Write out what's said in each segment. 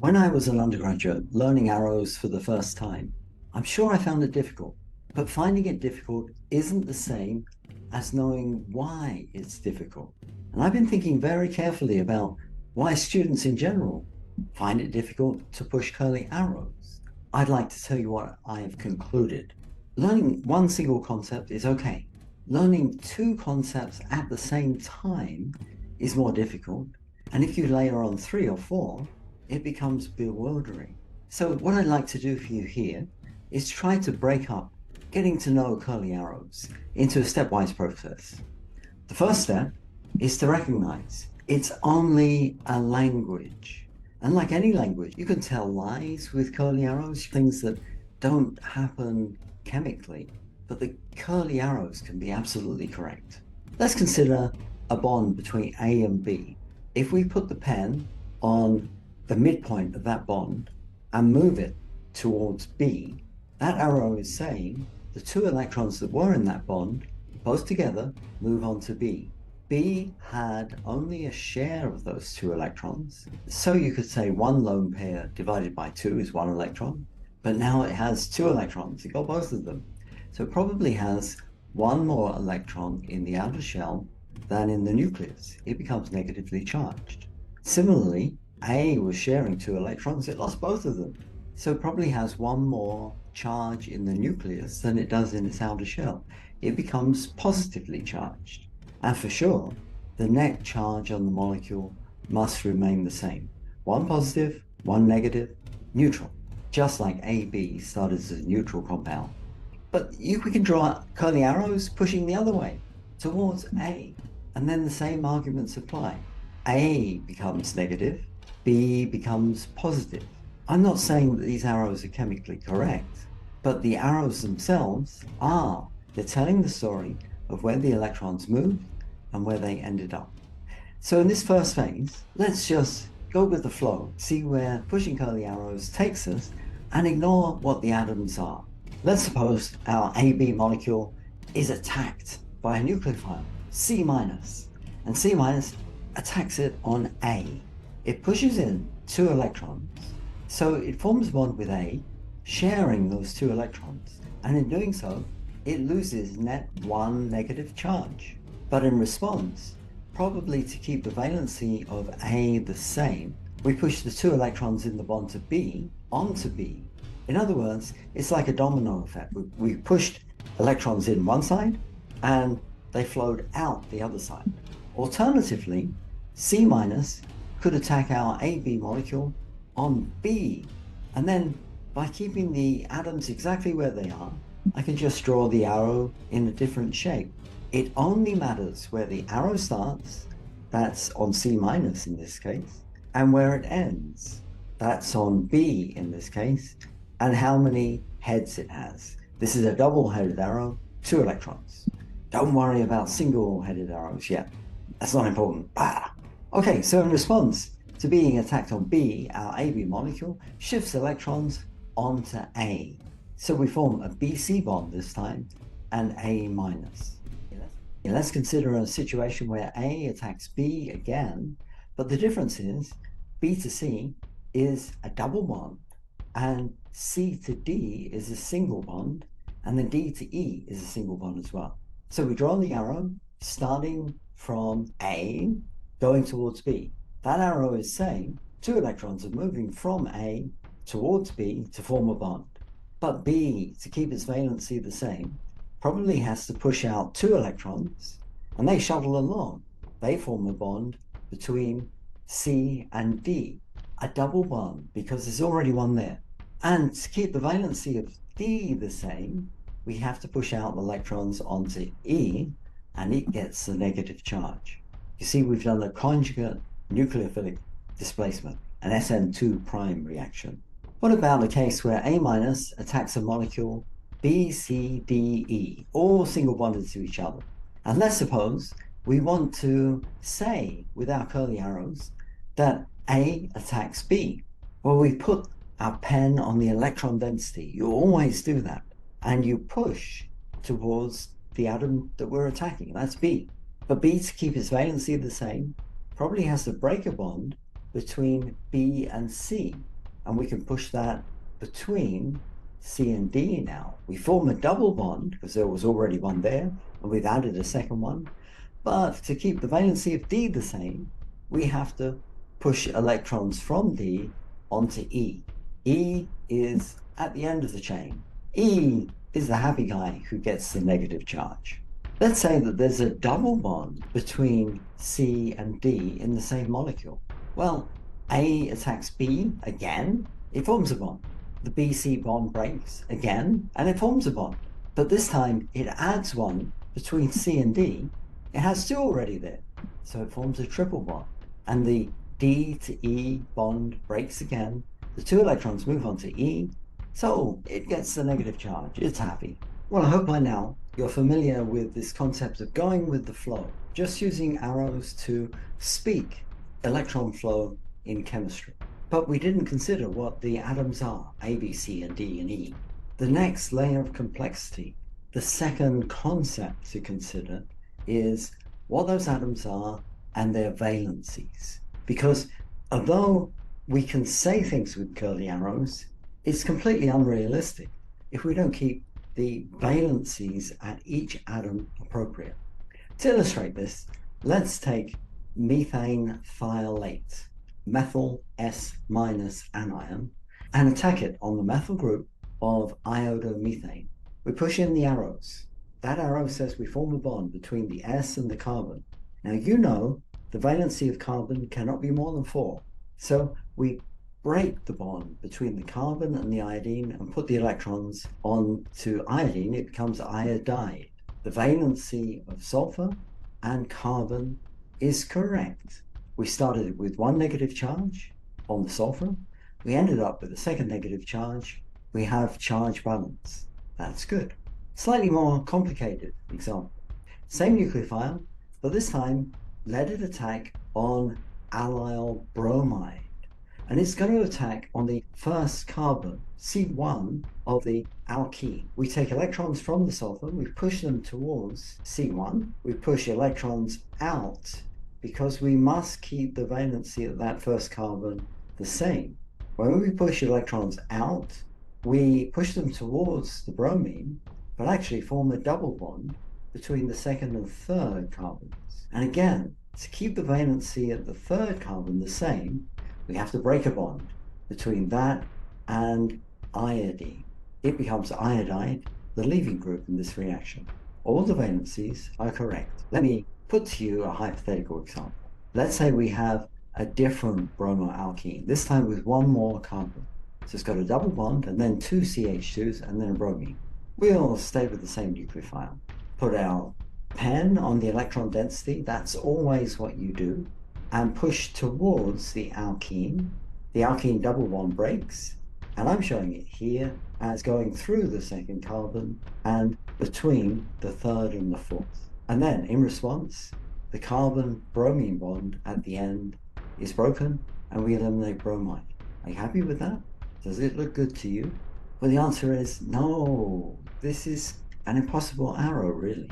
When I was an undergraduate learning arrows for the first time, I'm sure I found it difficult, but finding it difficult isn't the same as knowing why it's difficult. And I've been thinking very carefully about why students in general find it difficult to push curly arrows. I'd like to tell you what I have concluded. Learning one single concept is okay. Learning two concepts at the same time is more difficult. And if you layer on three or four, it becomes bewildering. So what I'd like to do for you here is try to break up getting to know curly arrows into a stepwise process. The first step is to recognize it's only a language. And like any language, you can tell lies with curly arrows, things that don't happen chemically, but the curly arrows can be absolutely correct. Let's consider a bond between A and B. If we put the pen on the midpoint of that bond and move it towards B, that arrow is saying the two electrons that were in that bond, both together, move on to B. B had only a share of those two electrons, so you could say one lone pair divided by two is one electron, but now it has two electrons, it got both of them. So it probably has one more electron in the outer shell than in the nucleus. It becomes negatively charged. Similarly, A was sharing two electrons, it lost both of them. So it probably has one more charge in the nucleus than it does in its outer shell. It becomes positively charged. And for sure, the net charge on the molecule must remain the same. One positive, one negative, neutral. Just like AB started as a neutral compound. But we can draw curly arrows pushing the other way, towards A. And then the same arguments apply. A becomes negative, B becomes positive. I'm not saying that these arrows are chemically correct, but the arrows themselves are. They're telling the story of where the electrons moved and where they ended up. So in this first phase, let's just go with the flow, see where pushing curly arrows takes us, and ignore what the atoms are. Let's suppose our AB molecule is attacked by a nucleophile, C-, and C- attacks it on A. It pushes in two electrons, so it forms a bond with A, sharing those two electrons, and in doing so, it loses net one negative charge. But in response, probably to keep the valency of A the same, we push the two electrons in the bond to B onto B. In other words, it's like a domino effect. We pushed electrons in one side, and they flowed out the other side. Alternatively, C- could attack our AB molecule on B, and then by keeping the atoms exactly where they are, I can just draw the arrow in a different shape. It only matters where the arrow starts, that's on C- in this case, and where it ends, that's on B in this case, and how many heads it has. This is a double-headed arrow, two electrons. Don't worry about single-headed arrows yet. That's not important. Okay, so in response to being attacked on B, our AB molecule shifts electrons onto A. So we form a BC bond this time, and A-. Let's consider a situation where A attacks B again, but the difference is B to C is a double bond, and C to D is a single bond, and then D to E is a single bond as well. So we draw the arrow starting from A, going towards B. That arrow is saying two electrons are moving from A towards B to form a bond. But B, to keep its valency the same, probably has to push out two electrons, and they shuttle along. They form a bond between C and D, a double bond, because there's already one there. And to keep the valency of D the same, we have to push out electrons onto E, and it gets the negative charge. You see, we've done a conjugate nucleophilic displacement, an SN2' reaction. What about a case where A- attacks a molecule B, C, D, E, all single bonded to each other? And let's suppose we want to say with our curly arrows that A attacks B. Well, we put our pen on the electron density. You always do that. And you push towards the atom that we're attacking. That's B. But B, to keep its valency the same, probably has to break a bond between B and C. and we can push that between C and D now. We form a double bond because there was already one there, and we've added a second one. But to keep the valency of D the same, we have to push electrons from D onto E. E is at the end of the chain. E is the happy guy who gets the negative charge. Let's say that there's a double bond between C and D in the same molecule. Well, A attacks B again, it forms a bond. The BC bond breaks again, and it forms a bond. But this time it adds one between C and D. It has two already there, so it forms a triple bond. And the D to E bond breaks again. The two electrons move on to E, so it gets the negative charge. It's happy. Well, I hope by now you're familiar with this concept of going with the flow, just using arrows to speak electron flow in chemistry. But we didn't consider what the atoms are, A, B, C, and D, and E. The next layer of complexity, the second concept to consider, is what those atoms are and their valencies. Because although we can say things with curly arrows, it's completely unrealistic if we don't keep the valencies at each atom appropriate. To illustrate this, let's take methane thiolate, methyl S- anion, and attack it on the methyl group of iodomethane. We push in the arrows. That arrow says we form a bond between the S and the carbon. Now you know the valency of carbon cannot be more than 4. So we break the bond between the carbon and the iodine and put the electrons onto iodine. It becomes iodide. The valency of sulfur and carbon is correct. We started with one negative charge on the sulfur. We ended up with a second negative charge. We have charge balance. That's good. Slightly more complicated example. Same nucleophile, but this time let it attack on allyl bromide. And it's going to attack on the first carbon, C1 of the alkene. We take electrons from the sulfur, we push them towards C1, we push electrons out because we must keep the valency of that first carbon the same. When we push electrons out, we push them towards the bromine, but actually form a double bond between the second and third carbons. And again, to keep the valency of the third carbon the same, we have to break a bond between that and iodine. It becomes iodide, the leaving group in this reaction. All the valencies are correct. Let me put to you a hypothetical example. Let's say we have a different bromoalkene, this time with one more carbon. So it's got a double bond and then two CH2s and then a bromine. We'll stay with the same nucleophile. Put our pen on the electron density, that's always what you do, and push towards the alkene. The alkene double bond breaks, and I'm showing it here as going through the second carbon and between the third and the fourth. And then in response, the carbon-bromine bond at the end is broken and we eliminate bromide. Are you happy with that? Does it look good to you? Well, the answer is no. This is an impossible arrow, really,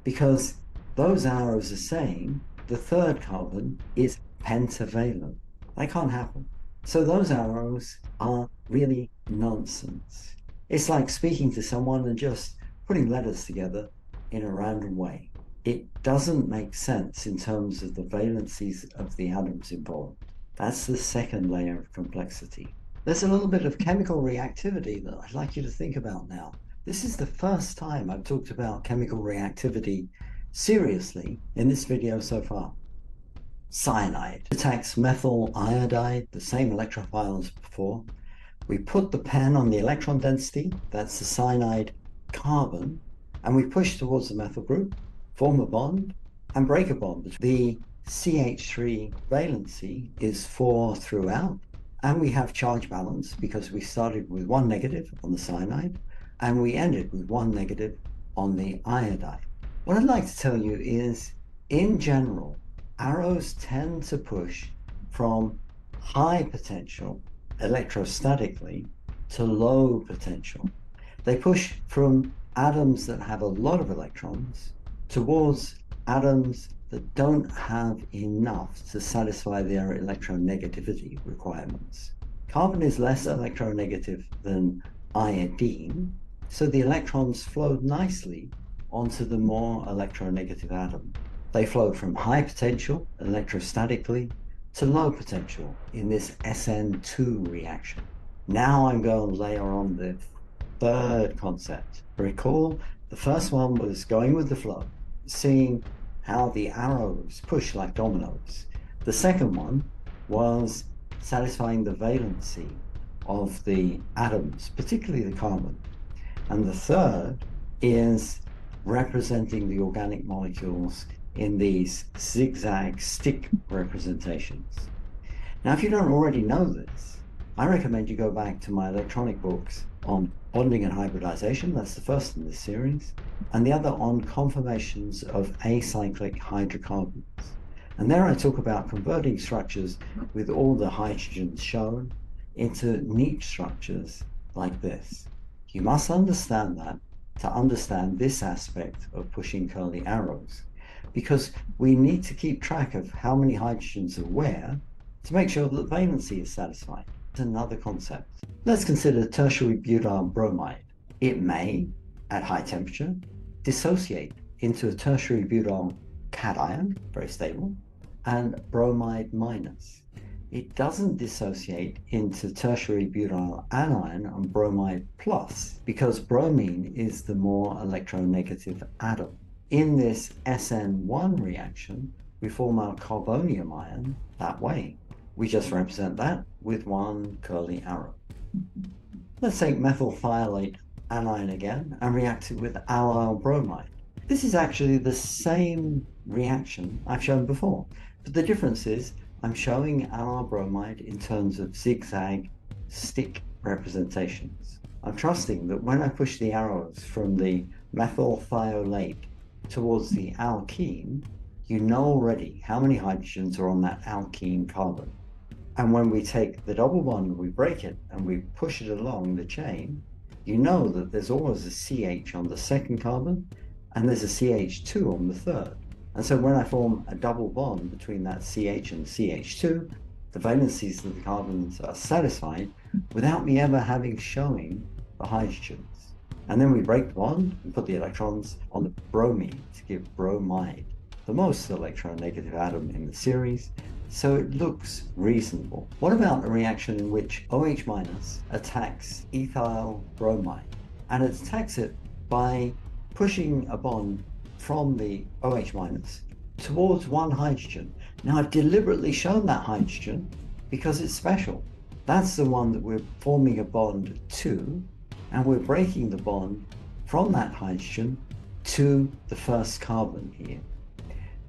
because those arrows are saying the third carbon is pentavalent. That can't happen. So those arrows are really nonsense. It's like speaking to someone and just putting letters together in a random way. It doesn't make sense in terms of the valencies of the atoms involved. That's the second layer of complexity. There's a little bit of chemical reactivity that I'd like you to think about now. This is the first time I've talked about chemical reactivity seriously in this video so far. Cyanide attacks methyl iodide, the same electrophile as before. We put the pen on the electron density, that's the cyanide carbon, and we push towards the methyl group, form a bond, and break a bond. The CH3 valency is 4 throughout, and we have charge balance because we started with one negative on the cyanide, and we ended with one negative on the iodide. What I'd like to tell you is, in general, arrows tend to push from high potential electrostatically to low potential. They push from atoms that have a lot of electrons towards atoms that don't have enough to satisfy their electronegativity requirements. Carbon is less electronegative than iodine, so the electrons flowed nicely onto the more electronegative atom. They flowed from high potential electrostatically to low potential in this SN2 reaction. Now I'm going to layer on the third concept. Recall, the first one was going with the flow, seeing how the arrows push like dominoes. The second one was satisfying the valency of the atoms, particularly the carbon. And the third is representing the organic molecules in these zigzag stick representations. Now, if you don't already know this, I recommend you go back to my electronic books on bonding and hybridization. That's the first in this series, and the other on conformations of acyclic hydrocarbons. And there I talk about converting structures with all the hydrogens shown into neat structures like this. You must understand that to understand this aspect of pushing curly arrows, because we need to keep track of how many hydrogens are where to make sure that valency is satisfied. It's another concept. Let's consider tertiary butyl bromide. It may, at high temperature, dissociate into a tertiary butyl cation, very stable, and bromide minus. It doesn't dissociate into tertiary butyl anion and bromide plus, because bromine is the more electronegative atom. In this SN1 reaction, we form our carbonium ion that way. We just represent that with one curly arrow. Let's take methylthiolate anion again and react it with allyl bromide. This is actually the same reaction I've shown before, but the difference is I'm showing allyl bromide in terms of zigzag stick representations. I'm trusting that when I push the arrows from the methylthiolate towards the alkene, you know already how many hydrogens are on that alkene carbon. And when we take the double bond and we break it and we push it along the chain, you know that there's always a CH on the second carbon and there's a CH2 on the third. And so when I form a double bond between that CH and CH2, the valencies of the carbons are satisfied without me ever having showing the hydrogens. And then we break the bond and put the electrons on the bromine to give bromide, the most electronegative atom in the series, so it looks reasonable. What about a reaction in which OH minus attacks ethyl bromide? And it attacks it by pushing a bond from the OH minus towards one hydrogen. Now I've deliberately shown that hydrogen because it's special. That's the one that we're forming a bond to, and we're breaking the bond from that hydrogen to the first carbon here.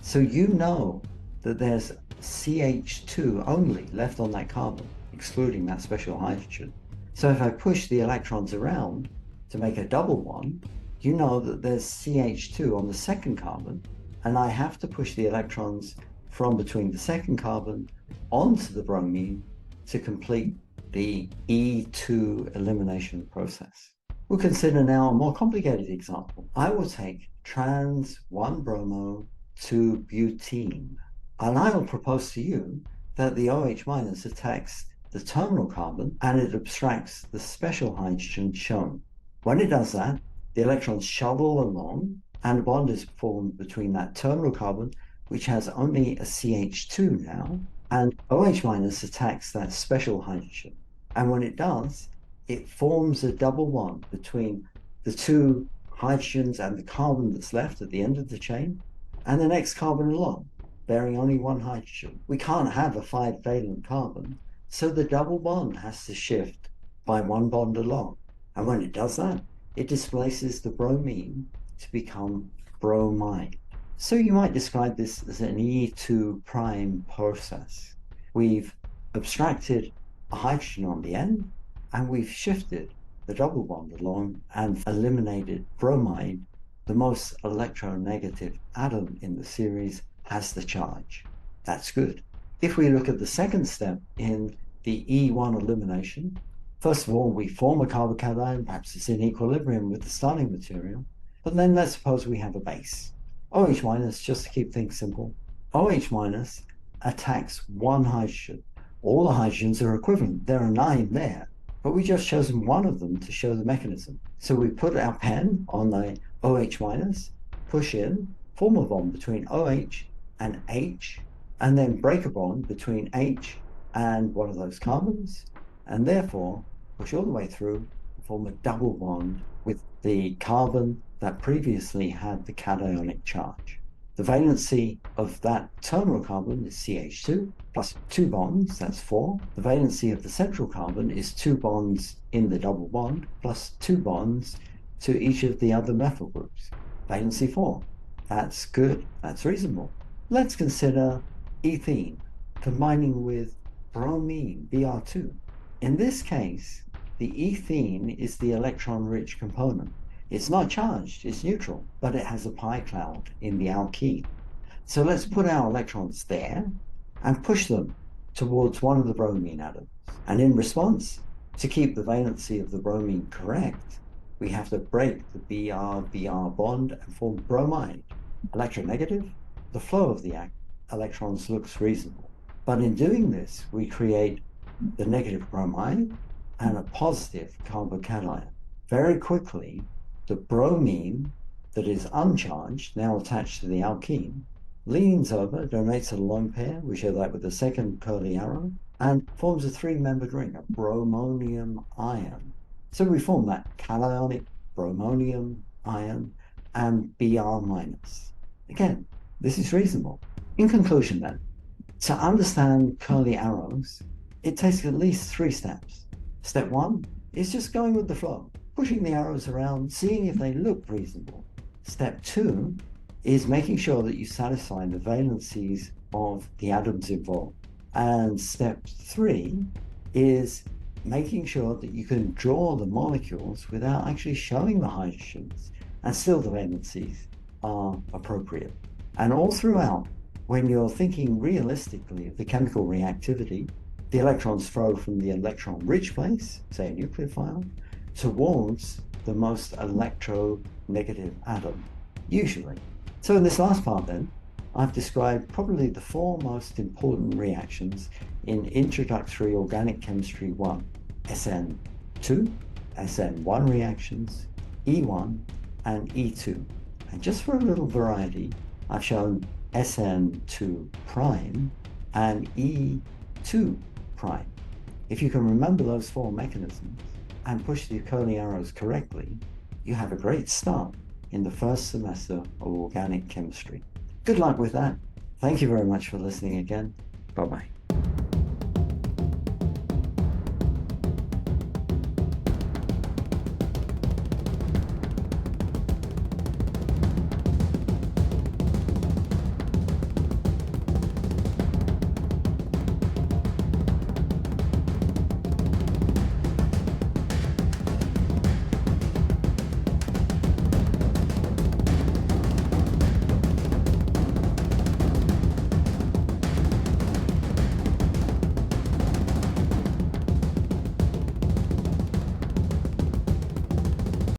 So you know that there's CH2 only left on that carbon, excluding that special hydrogen. So if I push the electrons around to make a double bond, you know that there's CH2 on the second carbon, and I have to push the electrons from between the second carbon onto the bromine to complete the E2 elimination process. We'll consider now a more complicated example. I will take trans 1-bromo 2-butene, and I will propose to you that the OH minus attacks the terminal carbon and it abstracts the special hydrogen shown. When it does that, the electrons shuttle along and a bond is formed between that terminal carbon, which has only a CH2 now, and OH minus attacks that special hydrogen. And when it does, it forms a double bond between the two hydrogens and the carbon that's left at the end of the chain, and the next carbon along, bearing only one hydrogen. We can't have a 5-valent carbon, so the double bond has to shift by one bond along. And when it does that, it displaces the bromine to become bromide. So you might describe this as an E2 prime process. We've abstracted a hydrogen on the end, and we've shifted the double bond along and eliminated bromide, the most electronegative atom in the series, has the charge. That's good. If we look at the second step in the E1 elimination, first of all, we form a carbocation, perhaps it's in equilibrium with the starting material, but then let's suppose we have a base. OH minus, just to keep things simple, OH minus attacks one hydrogen, All the hydrogens are equivalent. There are 9 there, but we just chosen one of them to show the mechanism. So we put our pen on the OH minus, push in, form a bond between OH and H, and then break a bond between H and one of those carbons, and therefore push all the way through and form a double bond with the carbon that previously had the cationic charge. The valency of that terminal carbon is CH2 plus 2 bonds, that's 4. The valency of the central carbon is 2 bonds in the double bond plus 2 bonds to each of the other methyl groups. Valency 4. That's good, that's reasonable. Let's consider ethene combining with bromine, Br2. In this case, the ethene is the electron-rich component. It's not charged, it's neutral, but it has a pi cloud in the alkene. So let's put our electrons there and push them towards one of the bromine atoms. And in response, to keep the valency of the bromine correct, we have to break the Br-Br bond and form bromide. Electronegative, the flow of the electrons looks reasonable. But in doing this, we create the negative bromide and a positive carbocation. Very quickly, the bromine that is uncharged, now attached to the alkene, leans over, donates a lone pair, we show that with the second curly arrow, and forms a 3-membered ring, a bromonium ion. So we form that cationic bromonium ion and Br minus. Again, this is reasonable. In conclusion then, to understand curly arrows, it takes at least 3 steps. Step 1 is just going with the flow, pushing the arrows around, seeing if they look reasonable. Step 2 is making sure that you satisfy the valencies of the atoms involved. And step 3 is making sure that you can draw the molecules without actually showing the hydrogens, and still the valencies are appropriate. And all throughout, when you're thinking realistically of the chemical reactivity, the electrons flow from the electron-rich place, say a nucleophile, towards the most electronegative atom, usually. So in this last part then, I've described probably the 4 most important reactions in Introductory Organic Chemistry 1, SN2, SN1 reactions, E1, and E2. And just for a little variety, I've shown SN2 prime and E2 prime. If you can remember those 4 mechanisms and push the curly arrows correctly, you have a great start in the first semester of organic chemistry. Good luck with that. Thank you very much for listening again. Bye-bye.